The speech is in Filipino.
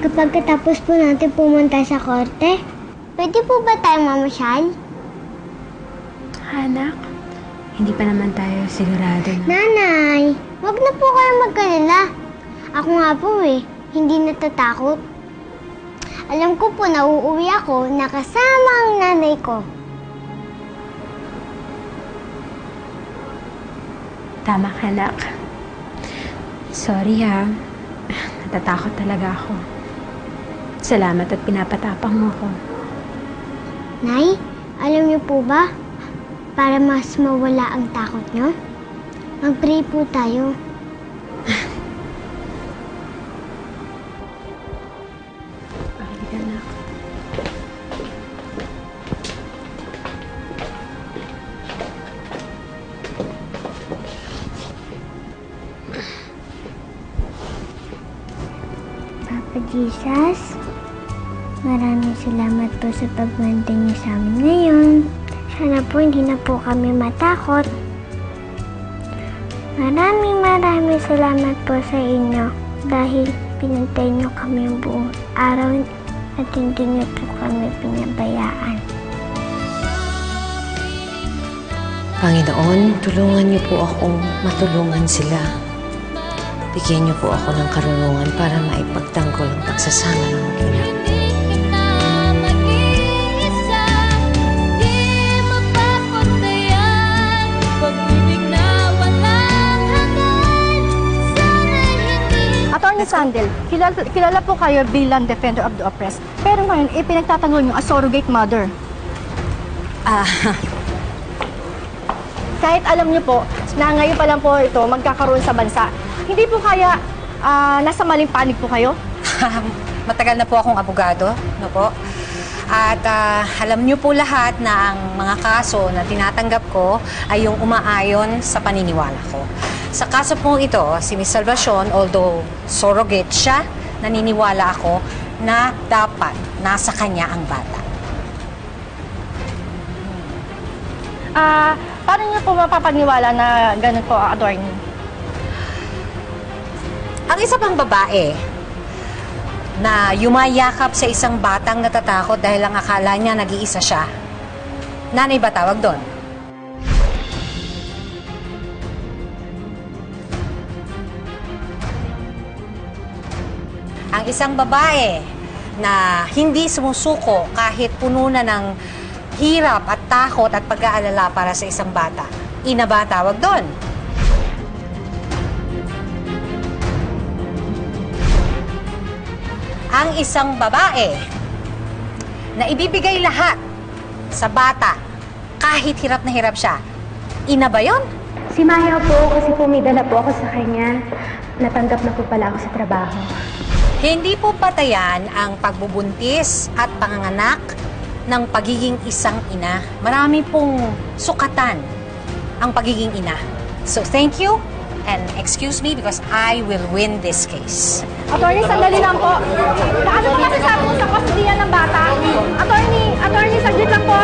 kapag katapos po natin pumunta sa korte, pwede po ba tayong mamasyal? Anak, hindi pa naman tayo sigurado na... Nanay, wag na po kayo magkalala. Ako nga po hindi natatakot. Alam ko po na uuwi ako na kasama ang nanay ko. Tama ka, anak. Sorry ha. Natatakot talaga ako. Salamat at pinapatapang mo ko. Nay, alam niyo po ba, para mas mawala ang takot niyo, mag-pray po tayo. Bakit ka, anak? Papa Jesus, maraming salamat po sa pagmanda niyo sa amin ngayon. Sana po hindi na po kami matakot. Maraming salamat po sa inyo dahil pinantay niyo kami buong araw at hindi niyo po kami pinabayaan. Panginoon, tulungan niyo po akong matulungan sila. Bigyan niyo po ako ng karunungan para maipagtanggol ang pagsasama ng mag-ina. Attorney Sandel, kilala po kayo bilang Defender of the Oppressed. Pero ngayon, pinagtatanggol niyo as surrogate mother. Kahit alam niyo po na ngayon pa lang po ito magkakaroon sa bansa, hindi po kaya nasa maling panig po kayo? Matagal na po akong abogado, no po? At alam niyo po lahat na ang mga kaso na tinatanggap ko ay yung umaayon sa paniniwala ko. Sa kaso po ito, si Miss Salvacion, although surrogate siya, naniniwala ako na dapat nasa kanya ang bata. Paano niyo po mapapaniwala na ganun po, attorney? Ang isa pang babae na yumayakap sa isang batang natatakot dahil ang akala niya nag-iisa siya. Nanay ba tawag doon? Ang isang babae na hindi sumusuko kahit puno na ng hirap at takot at pag-aalala para sa isang bata. Ina ba tawag doon? Ang isang babae na ibibigay lahat sa bata kahit hirap na hirap siya. Ina ba yun? Si Maya po, kasi po may dala po ako sa kanya. Natanggap na po pala ako sa trabaho. Hindi po patayan ang pagbubuntis at panganganak ng pagiging isang ina. Marami pong sukatan ang pagiging ina. So thank you and excuse me because I will win this case. Attorney, sandali lang po. Ano po masasabi mo sa kustodiya ng bata? Attorney, saglit lang po.